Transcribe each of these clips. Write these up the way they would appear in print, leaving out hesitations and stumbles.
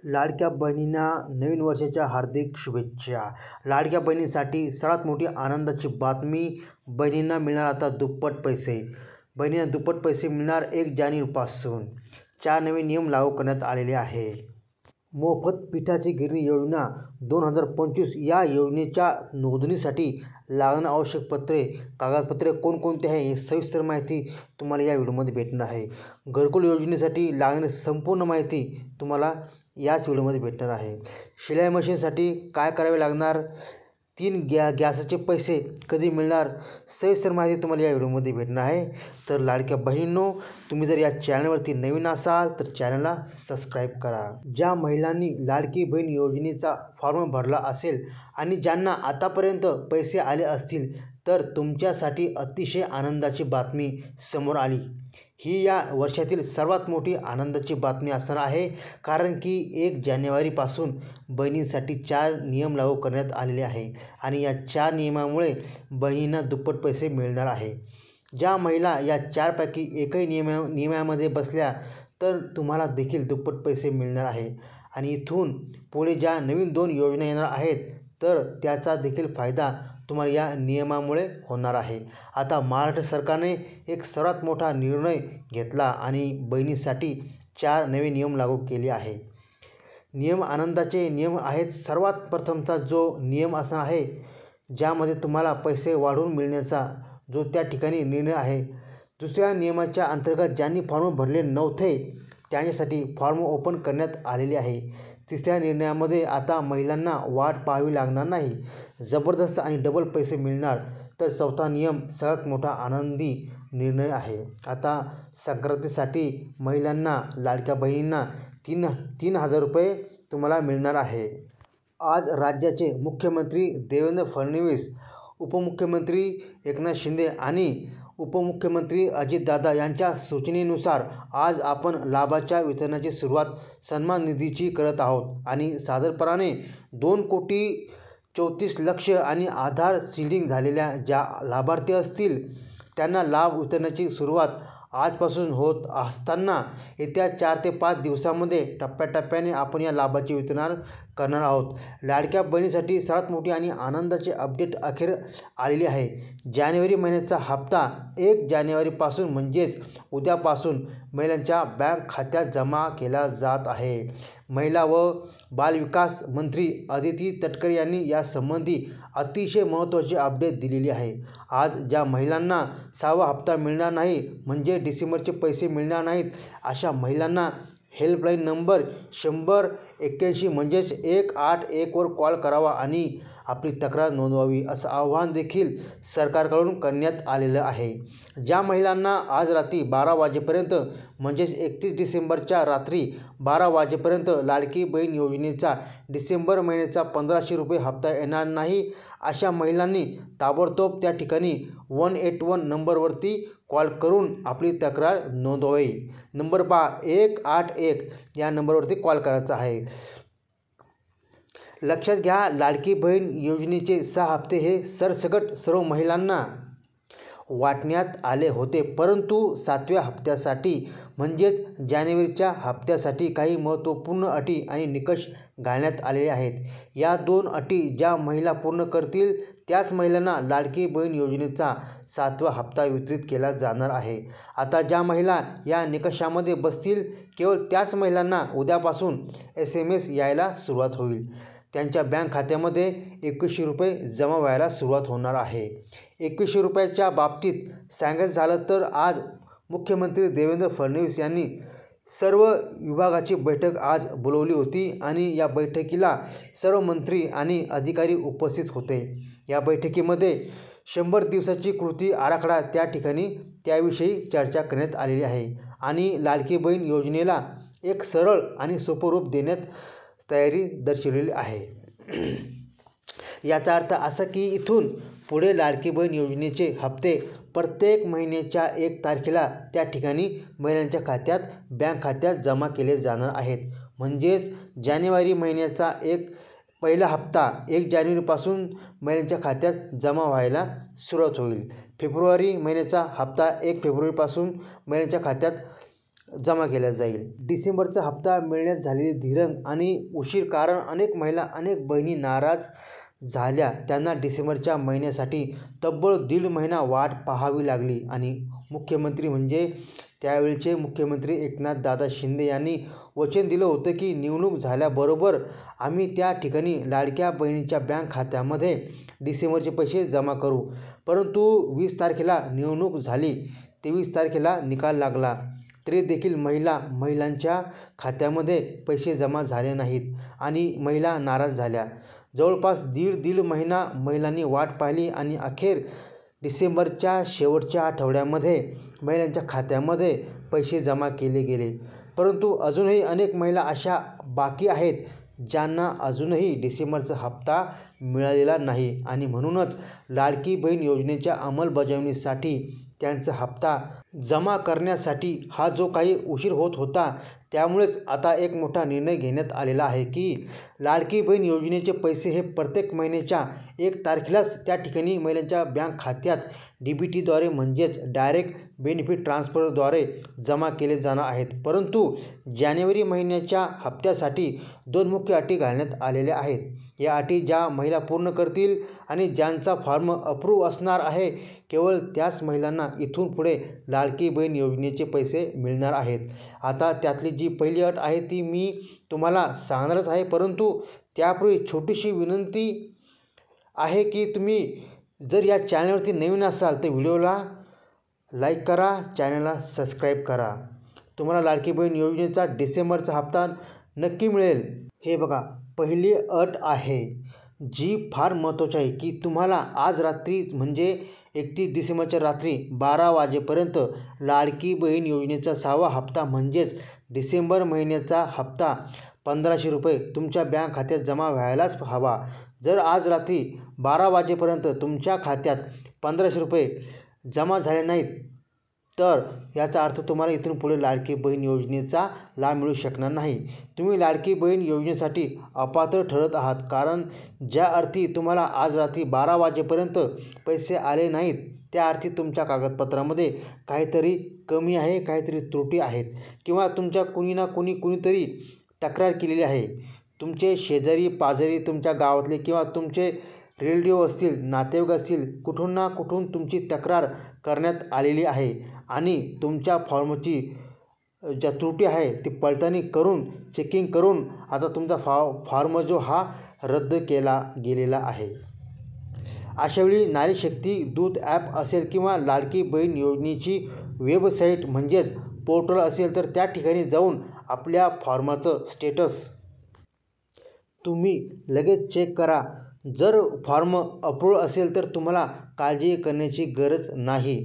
लाडक्या बहिणींना नवीन वर्षाच्या हार्दिक शुभेच्छा. लाडक्या बहिणींसाठी सर्वात मोठी आनंदाची बातमी, बहिणींना मिळणार आता दुप्पट पैसे. बहिणींना दुप्पट पैसे मिळणार 1 जानेवारीपासून. 4 नवे नियम लागू करण्यात आलेले आहे. मोफत पिठाची गिरणी योजना 2025 या योजनेच्या नोंदणीसाठी लागणारी आवश्यक कागदपत्रे कोणकोणती आहे हे सविस्तर माहिती तुम्हाला या व्हिडिओमध्ये भेटणार आहे. घरकुल योजनेसाठी लागणारी संपूर्ण माहिती तुम्हाला याच व्हिडिओमध्ये भेटणार आहे. शिलाई मशीनसाठी काय करावे लागणार, 3 गॅसचे पैसे कधी मिळणार, सविस्तर माहिती तुम्हाला या व्हिडिओमध्ये भेटणार आहे. तर लाडक्या बहिणींनो, तुम्ही जर या चॅनलवरती नवीन असाल तर चॅनलला सबस्क्राईब करा. ज्या महिलांनी लाडकी बहीण योजनेचा फॉर्म भरला असेल आणि ज्यांना आतापर्यंत पैसे आले असतील तर तुमच्यासाठी अतिशय आनंदाची बातमी समोर आली. ही या वर्षातील सर्वात मोठी आनंदाची बातमी असणार आहे, कारण की 1 जानेवारीपासून बहिणींसाठी 4 नियम लागू करण्यात आलेले आहे आणि या 4 नियमामुळे बहिणींना दुप्पट पैसे मिळणार आहे. ज्या महिला या 4पैकी एकही नियमामध्ये बसल्या तर तुम्हाला देखील दुप्पट पैसे मिळणार आहे आणि इथून पुढे ज्या नवीन 2 योजना येणार आहेत तर त्याचा देखील फायदा तुम्हाला या नियमामुळे होणार आहे. आता महाराष्ट्र सरकारने एक सर्वात मोठा निर्णय घेतला आणि बहिणीसाठी 4 नवे नियम लागू केले आहे. आनंदाचे नियम आहेत. सर्वात प्रथमचा जो नियम असणार आहे, ज्यामध्ये तुम्हाला पैसे वाढवून मिळण्याचा जो त्या ठिकाणी निर्णय आहे. दुसऱ्या नियमाच्या अंतर्गत ज्यांनी फॉर्म भरले नव्हते त्यांच्यासाठी फॉर्म ओपन करण्यात आलेले आहे. तिसऱ्या निर्णयामध्ये आता महिलांना वाट पाहावी लागणार नाही, जबरदस्त आणि डबल पैसे मिळणार. तर चौथा नियम सर्वात मोठा आनंदी निर्णय आहे. आता संक्रांतीसाठी महिलांना, लाडक्या बहिणींना 3,000 रुपये तुम्हाला मिळणार आहे. आज राज्याचे मुख्यमंत्री देवेंद्र फडणवीस, उपमुख्यमंत्री एकनाथ शिंदे आणि उपमुख्यमंत्री अजितदादा यांच्या सूचनेनुसार आज आपण लाभाच्या वितरणाची सुरुवात सन्मान निधीची करत आहोत आणि साधारणपणे 2,34,00,000 आणि आधार सीडिंग झालेल्या ज्या लाभार्थी असतील त्यांना लाभ वितरणाची सुरुवात आजपासून होत असताना येत्या 4 ते 5 दिवसांमध्ये टप्प्याटप्प्याने आपण या लाभाचे वितरण करणार आहोत. लाडक्या बहिणीसाठी सर्वात मोठी आणि आनंदाचे अपडेट अखेर आलेली आहे. जानेवारी महिन्याचा हप्ता 1 जानेवारीपासून म्हणजेच उद्यापासून महिलांच्या बँक खात्यात जमा केला जात आहे. महिला व बालविकास मंत्री अदिती तटकरे यांनी यासंबंधी अतिशय महत्त्वाची अपडेट दिलेली आहे. आज ज्या महिलांना 6वा हप्ता मिळणार नाही म्हणजे डिसेंबरचे पैसे मिळणार नाहीत, अशा महिलांना हेल्पलाईन नंबर 10081 म्हणजेच 181 वर कॉल करावा आणि आपली तक्रार नोंदवावी, असं आवाहन देखील सरकारकडून करण्यात आलेलं आहे. ज्या महिलांना आज रात्री 12 वाजेपर्यंत म्हणजेच 31 डिसेंबरच्या रात्री 12 वाजेपर्यंत लाडकी बहीण योजनेचा डिसेंबर महिन्याचा 1,500 रुपये हप्ता येणार नाही, अशा महिलांनी ताबडतोब त्या ठिकाणी 181 नंबरवरती कॉल करून आपली तक्रार नोंदवावी. नंबर 181 या नंबरवरती कॉल करायचा आहे. लक्षात घ्या, लाडकी बहीण योजनेचे 6 हप्ते हे सरसकट सर्व महिलांना वाटण्यात आले होते, परंतु 7व्या हप्त्यासाठी म्हणजेच जानेवारीच्या हप्त्यासाठी काही महत्त्वपूर्ण अटी आणि निकष घालण्यात आलेले आहेत. या 2 अटी ज्या महिला पूर्ण करतील त्याच महिलांना लाडकी बहीण योजनेचा 7वा हप्ता वितरित केला जाणार आहे. आता ज्या महिला या निकषामध्ये बसतील केवळ त्याच महिलांना उद्यापासून SMS यायला सुरुवात होईल. त्यांच्या बँक खात्यामध्ये 2100 रुपये जमा व्हायला सुरुवात होणार आहे. 2100 रुपयाच्या बाबतीत सांगायचं झालं तर आज मुख्यमंत्री देवेंद्र फडणवीस यांनी सर्व विभागाची बैठक आज बोलवली होती आणि या बैठकीला सर्व मंत्री आणि अधिकारी उपस्थित होते. या बैठकीमध्ये 100 दिवसाची कृती आराखडा त्या ठिकाणी त्याविषयी चर्चा करण्यात आलेली आहे आणि लाडकी बहीण योजनेला एक सरळ आणि सोपं रूप देण्यात तयारी दर्शवलेली आहे. याचा अर्थ असा की इथून पुढे लाडकी बहीण योजनेचे हप्ते प्रत्येक महिन्याच्या 1 तारखेला त्या ठिकाणी महिलांच्या खात्यात, बँक खात्यात जमा केले जाणार आहेत. म्हणजेच जानेवारी महिन्याचा पहिला हप्ता 1 जानेवारीपासून महिलांच्या खात्यात जमा व्हायला सुरुवात होईल. फेब्रुवारी महिन्याचा हप्ता 1 फेब्रुवारीपासून महिलांच्या खात्यात जमा केला जाईल. डिसेंबरचा हप्ता मिळण्यात झालेली धीरंग आणि उशीर कारण अनेक महिला अनेक बहिणी नाराज झाल्या. त्यांना डिसेंबरच्या महिन्यासाठी तब्बल 1.5 महिना वाट पाहावी लागली आणि मुख्यमंत्री म्हणजे त्यावेळचे मुख्यमंत्री एकनाथदादा शिंदे यांनी वचन दिलं होतं की निवडणूक झाल्याबरोबर आम्ही त्या ठिकाणी लाडक्या बहिणीच्या बँक खात्यामध्ये डिसेंबरचे पैसे जमा करू. परंतु 20 तारखेला निवडणूक झाली, 23 तारखेला निकाल लागला तरी देखील महिलांच्या खात्यामध्ये पैसे जमा झाले नाहीत आणि महिला नाराज झाल्या. जवळपास दीड महिना महिलांनी वाट पाहिली आणि अखेर डिसेंबरच्या शेवटच्या आठवड्यामध्ये महिलांच्या खात्यामध्ये पैसे जमा केले गेले. परंतु अजूनही अनेक महिला अशा बाकी आहेत ज्यांना अजूनही डिसेंबरचा हप्ता मिळालेला नाही आणि म्हणूनच लाडकी बहीण योजनेच्या अंमलबजावणीसाठी त्यांचा हप्ता जमा करण्यासाठी हा जो काही उशीर होत होता, त्यामुळेच आता एक मोठा निर्णय घेण्यात आलेला आहे की लाडकी बहीण योजनेचे पैसे हे प्रत्येक महिन्याच्या 1 तारखेलाच त्या ठिकाणी महिलांच्या बँक खात्यात DBTद्वारे म्हणजेच डायरेक्ट बेनिफिट ट्रान्सफरद्वारे जमा केले जाणार आहेत. परंतु जानेवारी महिन्याच्या हप्त्यासाठी 2 मुख्य अटी घालण्यात आलेल्या आहेत. या अटी ज्या महिला पूर्ण करतील आणि ज्यांचा फॉर्म अप्रूव्ह असणार आहे, केवळ त्याच महिलांना इथून पुढे लाडकी बहीण योजनेचे पैसे मिळणार आहेत. आता त्यातली जी पहिली अट आहे ती मी तुम्हाला सांगणारच आहे, परंतु त्यापूर्वी छोटीशी विनंती आहे की तुम्ही जर या चॅनलवरती नवीन असाल तर व्हिडिओला लाईक करा, चॅनलला सबस्क्राईब करा. तुम्हाला लाडकी बहीण योजनेचा डिसेंबरचा हप्ता नक्की मिळेल. हे बघा, पहिली अट आहे जी फार महत्त्वाची आहे की तुम्हाला आज रात्री म्हणजे 31 डिसेंबरच्या रात्री 12 वाजेपर्यंत लाडकी बहीण योजनेचा 6वा हप्ता म्हणजेच डिसेंबर महिन्याचा हप्ता 1500 रुपये तुमच्या बँक खात्यात जमा व्हायलाच हवा. जर आज रात्री 12 वाजेपर्यंत तुमच्या खात्यात 1500 रुपये जमा झाले नाहीत तर याचा अर्थ तुम्हाला इथून पुढे लाडकी बहीण योजनेचा लाभ मिळू शकणार नाही. तुम्ही लाडकी बहीण योजनेसाठी अपात्र ठरत आहात, कारण ज्या अर्थी तुम्हाला आज रात्री 12 वाजेपर्यंत पैसे आले नाहीत त्या अर्थी तुमच्या कागदपत्रामध्ये काहीतरी कमी आहे, काहीतरी त्रुटी आहेत किंवा तुमच्या कुणीतरी तक्रार केलेली आहे. तुमचे शेजारी पाजारी, तुमच्या गावातले किंवा तुमचे रिलेटिव्ह असतील, नातेवाईक असतील, कुठून ना कुठून तुमची तक्रार करण्यात आलेली आहे आणि तुमच्या फॉर्मची ज्या त्रुटी आहे ती पडताळणी करून चेकिंग करून आता तुमचा फॉर्म जो हा रद्द केला गेलेला आहे. अशावेळी नारी शक्ती दूत ॲप असेल किंवा लाडकी बहीण योजनेची वेबसाईट म्हणजेच पोर्टल असेल तर त्या ठिकाणी जाऊन आपल्या फॉर्माचं स्टेटस तुम्ही लगेच चेक करा. जर फॉर्म अप्रूव्ह असेल तर तुम्हाला काळजी करण्याची गरज नाही.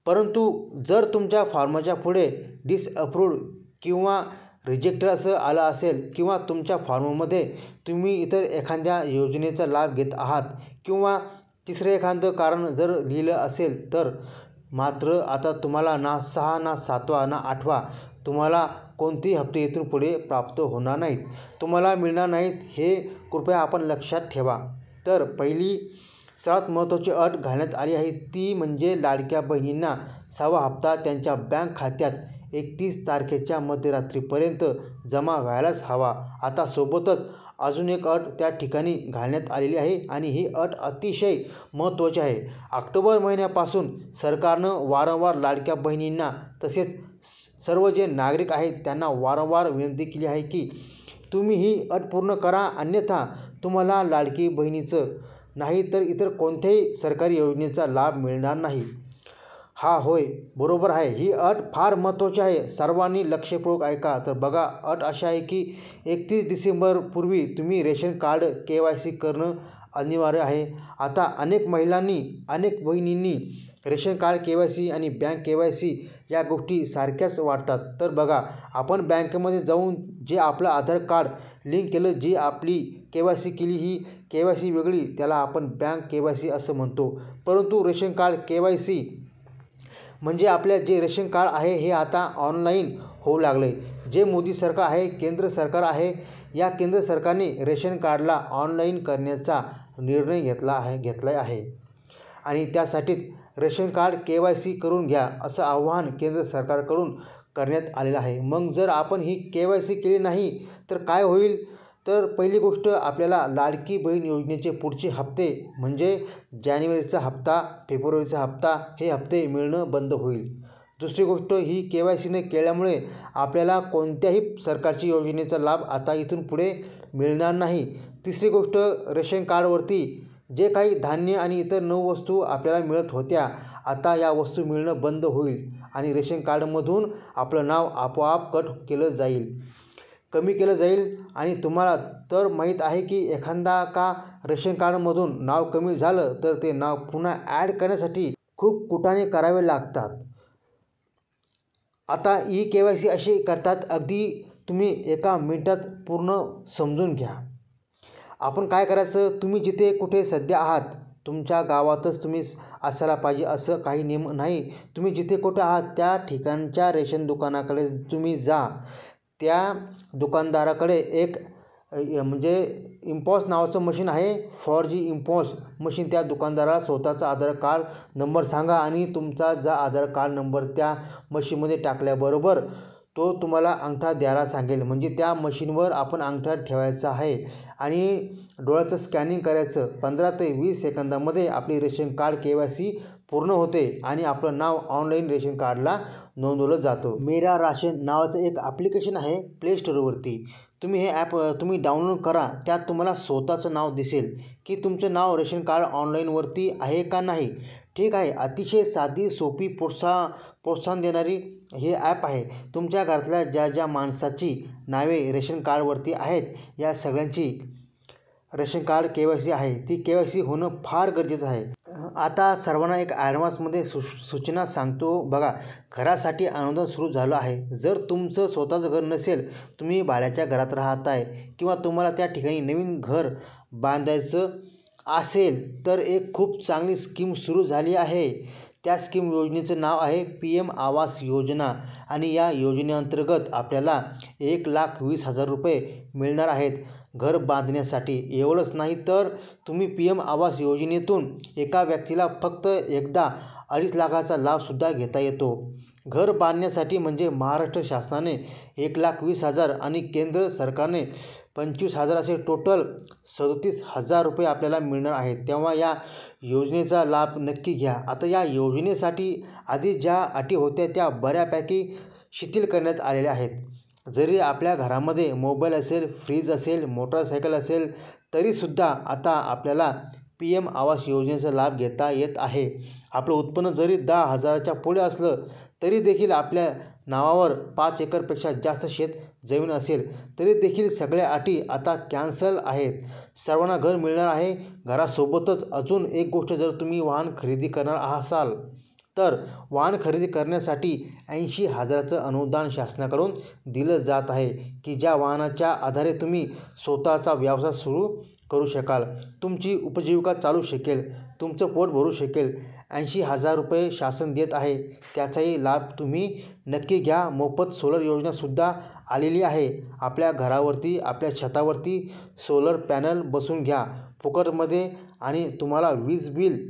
परंतु जर तुमच्या फॉर्माच्या पुढे डिसअप्रूव्ड किंवा रिजेक्टेड असं आलं असेल किंवा तुमच्या फॉर्ममध्ये तुम्ही इतर एखाद्या योजनेचा लाभ घेत आहात किंवा तिसरं एखादं कारण जर लिहिलं असेल तर मात्र आता तुम्हाला ना 6 ना 7वा ना 8वा तुम्हाला कोणतेही हप्ते इथून पुढे प्राप्त होणार नाहीत, तुम्हाला मिळणार नाहीत. हे कृपया आपण लक्षात ठेवा. तर पहिली सर्वात महत्त्वाची अट घालण्यात आली आहे ती म्हणजे लाडक्या बहिणींना 6वा हप्ता त्यांच्या बँक खात्यात 31 तारखेच्या मध्यरात्रीपर्यंत जमा व्हायलाच हवा. आता सोबतच अजून एक अट त्या ठिकाणी घालण्यात आलेली आहे आणि ही अट अतिशय महत्त्वाची आहे. ऑक्टोबर महिन्यापासून सरकारनं वारंवार लाडक्या बहिणींना तसेच सर्व जे नागरिक आहेत त्यांना वारंवार विनंती केली आहे की तुम्ही ही अट पूर्ण करा, अन्यथा तुम्हाला लाडकी बहिणीचं नाही तर इतर कोणत्याही सरकारी योजनेचा लाभ मिळणार नाही. हा होय, बरोबर आहे, ही अट फार महत्त्वाची आहे. सर्वांनी लक्षपूर्वक ऐका. तर बघा, अट अशी आहे की 31 डिसेंबरपूर्वी तुम्ही रेशन कार्ड KYC करणं अनिवार्य आहे. आता अनेक महिलांनी, अनेक बहिणींनी रेशन कार्ड KYC आणि बँक KYC या गोष्टी सारख्याच वाटतात. तर बघा, आपण बँकेमध्ये जाऊन जे आपलं आधार कार्ड लिंक केलं, जी आपली KYC केली, ही KYC वेगळी, त्याला आपण बँक KYC असं म्हणतो. परंतु रेशन कार्ड KYC म्हणजे आपल्या जे रेशन कार्ड आहे हे आता ऑनलाईन होऊ लागले. जे मोदी सरकार आहे, केंद्र सरकार आहे, या केंद्र सरकारने रेशन कार्डला ऑनलाईन करण्याचा निर्णय घेतला आहे आणि त्यासाठीच रेशन कार्ड KYC करून घ्या असं आवाहन केंद्र सरकारकडून करण्यात आलेला आहे. मग जर आपण ही KYC केली नाही तर काय होईल? तर पहिली गोष्ट आपल्याला लाडकी बहीण योजनेचे पुढचे हप्ते म्हणजे जानेवारीचा हप्ता, फेब्रुवारीचा हप्ता हे हप्ते मिळणं बंद होईल. दुसरी गोष्ट ही KYC न केल्यामुळे आपल्याला कोणत्याही सरकारची योजनेचा लाभ आता इथून पुढे मिळणार नाही. तिसरी गोष्ट रेशन कार्डवरती जे काही धान्य आणि इतर 9 वस्तू आपल्याला मिळत होत्या आता या वस्तू मिळणं बंद होईल आणि रेशन कार्डमधून आपलं नाव आपोआप कमी केलं जाईल. आणि तुम्हाला तर माहीत आहे की एखादा का रेशन कार्डमधून नाव कमी झालं तर ते नाव पुन्हा ॲड करण्यासाठी खूप कुटाणे करावे लागतात. आता KYC असे करतात, अगदी तुम्ही एका मिनिटात पूर्ण समजून घ्या. आपण काय करायचं, तुम्ही जिथे कुठे सध्या आहात तुमच्या गावातच तुम्ही असायला पाहिजे असं काही नियम नाही. तुम्ही जिथे कुठे आहात त्या ठिकाणच्या रेशन दुकानाकडे तुम्ही जा. त्या दुकानदाराकडे एक म्हणजे इम्पॉस नावाचं मशीन आहे, 4G इम्पॉस मशीन. त्या दुकानदाराला स्वतःचा आधार कार्ड नंबर सांगा आणि तुमचा जा आधार कार्ड नंबर त्या मशीनमध्ये टाकल्याबरोबर तो तुम्हाला अंगठा द्यायला सांगेल. म्हणजे त्या मशीनवर आपण अंगठा ठेवायचा आहे आणि डोळ्याचं स्कॅनिंग करायचं. 15 ते 20 सेकंदामध्ये आपली रेशन कार्ड KYC पूर्ण होते आणि आपलं नाव ऑनलाईन रेशन कार्डला नोंदवलं जातं. मेरा राशन नावाचं एक ॲप्लिकेशन आहे प्ले स्टोअरवरती. तुम्ही हे ॲप डाउनलोड करा. त्यात तुम्हाला स्वतःचं नाव दिसेल की तुमचं नाव रेशन कार्ड ऑनलाईनवरती आहे का नाही. ठीक आहे, अतिशय साधी सोपी प्रोत्साहन देणारी हे ॲप आहे. तुमच्या घरातल्या ज्या माणसाची नावे रेशन कार्डवरती आहेत या सगळ्यांची रेशन कार्ड KYC आहे ती KYC होणं फार गरजेचं आहे. आता सर्वांना एक ॲडव्हान्समध्ये सूचना सांगतो बघा. घरासाठी अनुदान सुरू झालं आहे. जर तुमचं स्वतःचं घर नसेल, तुम्ही भाड्याच्या घरात राहत आहे किंवा तुम्हाला त्या ठिकाणी नवीन घर बांधायचं असेल तर एक खूप चांगली स्कीम सुरू झाली आहे. त्या योजनेचं नाव आहे PM आवास योजना आणि या योजनेअंतर्गत आपल्याला 1,20,000 रुपये मिळणार आहेत घर बांधण्यासाठी. एवढंच नाही तर तुम्ही PM आवास योजनेतून एका व्यक्तीला फक्त एकदा 2.5 लाखाचा लाभसुद्धा घेता येतो. घर बांधण्यासाठी म्हणजे महाराष्ट्र शासनाने 1,20,000 आणि केंद्र सरकारने 25,000 असे टोटल 37,000 रुपये आपल्याला मिळणार आहेत. तेव्हा या योजनेचा लाभ नक्की घ्या. आता या योजनेसाठी आधी ज्या अटी होत्या त्या बऱ्यापैकी शिथिल करण्यात आलेल्या आहेत. जरी आपल्या घरामध्ये मोबाईल असेल, फ्रीज असेल, मोटरसायकल असेल तरीसुद्धा आता आपल्याला PM आवास योजनेचा लाभ घेता येत आहे. आपलं उत्पन्न जरी 10,000च्या पुढे असलं तरी देखील आपल्या नावावर 5 एकरपेक्षा जास्त शेत जमीन असेल तरी देखील सगळ्या अटी आता कॅन्सल आहेत. सर्वांना घर मिळणार आहे. घरासोबतच अजून एक गोष्ट, जर तुम्ही वाहन खरेदी करणार असाल तर वाहन खरेदी करण्यासाठी 80,000चं अनुदान शासनाकडून दिलं जात आहे की ज्या वाहनाच्या आधारे तुम्ही स्वतःचा व्यवसाय सुरू करू शकाल, तुमची उपजीविका चालू शकेल, तुमचं पोट भरू शकेल. 80,000 रुपये शासन देत आहे. त्याचाही लाभ तुम्ही नक्की घ्या. मोफत सोलर योजनासुद्धा आलेली आहे. आपल्या घरावरती, आपल्या छतावरती सोलर पॅनल बसवून घ्या फुकटमध्ये आणि तुम्हाला वीज बिल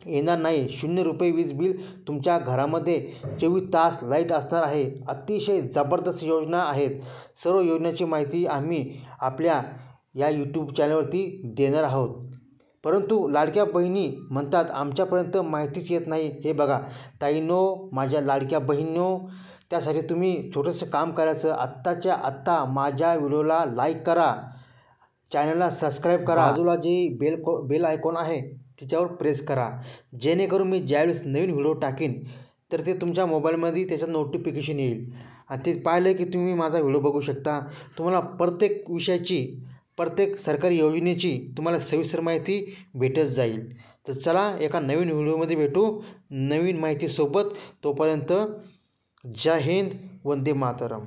येणार नाही. 0 रुपये वीज बिल. तुमच्या घरामध्ये 24 तास लाईट असणार आहे. अतिशय जबरदस्त योजना आहेत. सर्व योजनेची माहिती आम्ही आपल्या या YouTube चॅनलवरती देणार आहोत. परंतु लाडक्या बहिणी म्हणतात आमच्यापर्यंत माहितीच येत नाही. हे बघा ताईंनो, माझ्या लाडक्या बहिणींनो, त्यासाठी तुम्ही छोटंसं काम करायचं. आत्ताच्या आत्ता माझ्या व्हिडिओला लाईक करा, चॅनलला सबस्क्राईब करा, बाजूला जे बेल आयकॉन आहे तिच्यावर प्रेस करा, जेणेकरून मी ज्यावेळेस नवीन व्हिडिओ टाकीन तर ते तुमच्या मोबाईलमध्ये त्याचं नोटिफिकेशन येईल आणि ते पाहिलं की तुम्ही माझा व्हिडिओ बघू शकता. तुम्हाला प्रत्येक विषयाची, प्रत्येक सरकारी योजनेची तुम्हाला सविस्तर माहिती भेटत जाईल. तर चला एका नवीन व्हिडिओमध्ये भेटू नवीन माहितीसोबत. तोपर्यंत जय हिंद, वंदे मातरम.